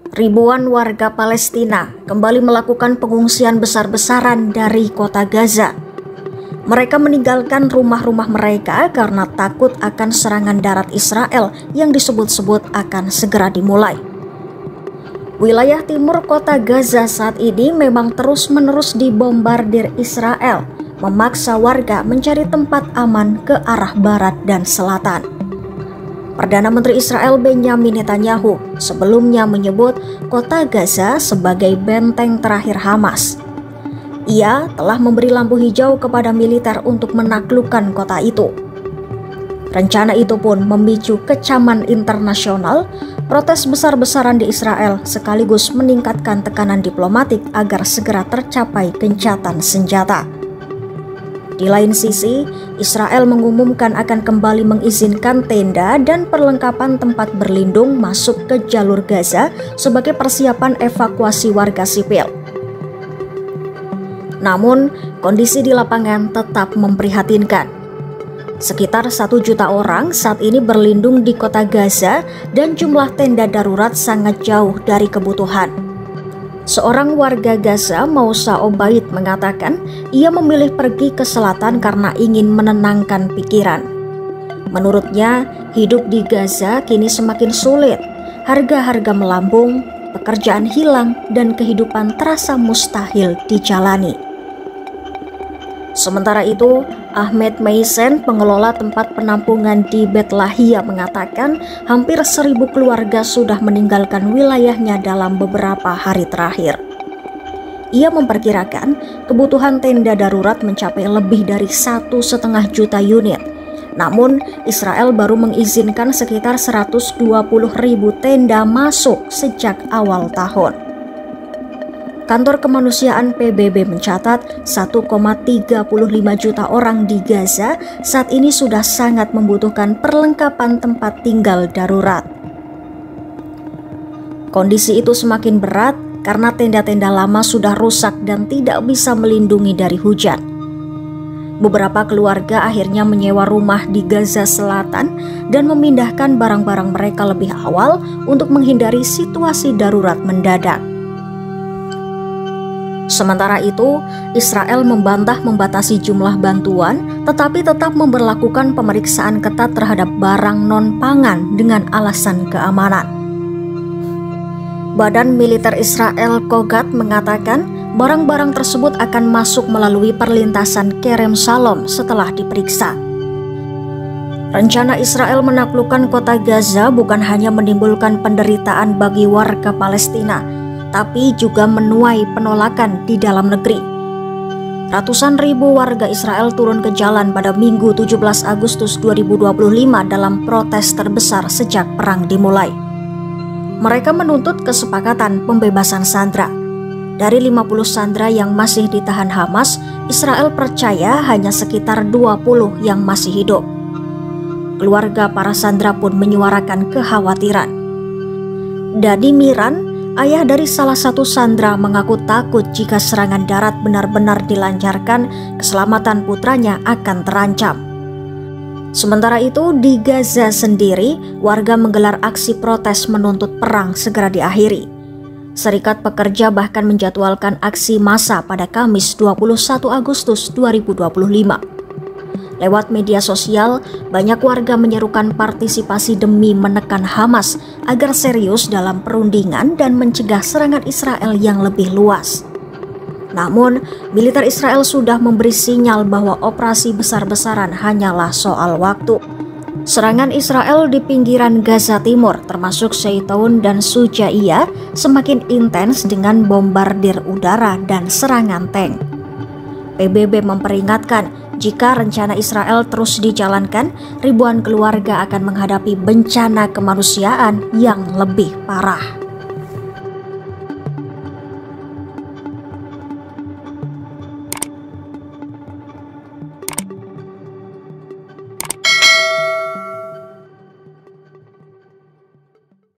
Ribuan warga Palestina kembali melakukan pengungsian besar-besaran dari kota Gaza. Mereka meninggalkan rumah-rumah mereka karena takut akan serangan darat Israel yang disebut-sebut akan segera dimulai. Wilayah timur kota Gaza saat ini memang terus-menerus dibombardir Israel, memaksa warga mencari tempat aman ke arah barat dan selatan. Perdana Menteri Israel Benjamin Netanyahu sebelumnya menyebut kota Gaza sebagai benteng terakhir Hamas. Ia telah memberi lampu hijau kepada militer untuk menaklukkan kota itu. Rencana itu pun memicu kecaman internasional, protes besar-besaran di Israel sekaligus meningkatkan tekanan diplomatik agar segera tercapai gencatan senjata. Di lain sisi, Israel mengumumkan akan kembali mengizinkan tenda dan perlengkapan tempat berlindung masuk ke jalur Gaza sebagai persiapan evakuasi warga sipil. Namun, kondisi di lapangan tetap memprihatinkan. Sekitar 1 juta orang saat ini berlindung di kota Gaza dan jumlah tenda darurat sangat jauh dari kebutuhan. Seorang warga Gaza, Mousa Obaid, mengatakan ia memilih pergi ke selatan karena ingin menenangkan pikiran. Menurutnya, hidup di Gaza kini semakin sulit. Harga-harga melambung, pekerjaan hilang, dan kehidupan terasa mustahil dijalani. Sementara itu, Ahmed Meisen, pengelola tempat penampungan di Bet Lahia, mengatakan hampir 1.000 keluarga sudah meninggalkan wilayahnya dalam beberapa hari terakhir. Ia memperkirakan kebutuhan tenda darurat mencapai lebih dari 1,5 juta unit. Namun, Israel baru mengizinkan sekitar 120.000 tenda masuk sejak awal tahun. Kantor Kemanusiaan PBB mencatat 1,35 juta orang di Gaza saat ini sudah sangat membutuhkan perlengkapan tempat tinggal darurat. Kondisi itu semakin berat karena tenda-tenda lama sudah rusak dan tidak bisa melindungi dari hujan. Beberapa keluarga akhirnya menyewa rumah di Gaza Selatan dan memindahkan barang-barang mereka lebih awal untuk menghindari situasi darurat mendadak. Sementara itu, Israel membantah membatasi jumlah bantuan, tetapi tetap memberlakukan pemeriksaan ketat terhadap barang non-pangan dengan alasan keamanan. Badan Militer Israel Kogat mengatakan barang-barang tersebut akan masuk melalui perlintasan Kerem Shalom setelah diperiksa. Rencana Israel menaklukkan kota Gaza bukan hanya menimbulkan penderitaan bagi warga Palestina, tapi juga menuai penolakan di dalam negeri. Ratusan ribu warga Israel turun ke jalan pada Minggu 17 Agustus 2025 dalam protes terbesar sejak perang dimulai. Mereka menuntut kesepakatan pembebasan sandera. Dari 50 sandera yang masih ditahan Hamas, Israel percaya hanya sekitar 20 yang masih hidup. Keluarga para sandera pun menyuarakan kekhawatiran. Dadi Miran, ayah dari salah satu sandera, mengaku takut jika serangan darat benar-benar dilancarkan, keselamatan putranya akan terancam. Sementara itu, di Gaza sendiri, warga menggelar aksi protes menuntut perang segera diakhiri. Serikat Pekerja bahkan menjadwalkan aksi massa pada Kamis 21 Agustus 2025. Lewat media sosial, banyak warga menyerukan partisipasi demi menekan Hamas agar serius dalam perundingan dan mencegah serangan Israel yang lebih luas. Namun, militer Israel sudah memberi sinyal bahwa operasi besar-besaran hanyalah soal waktu. Serangan Israel di pinggiran Gaza Timur, termasuk Zeitoun dan Shujaiyah, semakin intens dengan bombardir udara dan serangan tank. PBB memperingatkan, jika rencana Israel terus dijalankan, ribuan keluarga akan menghadapi bencana kemanusiaan yang lebih parah.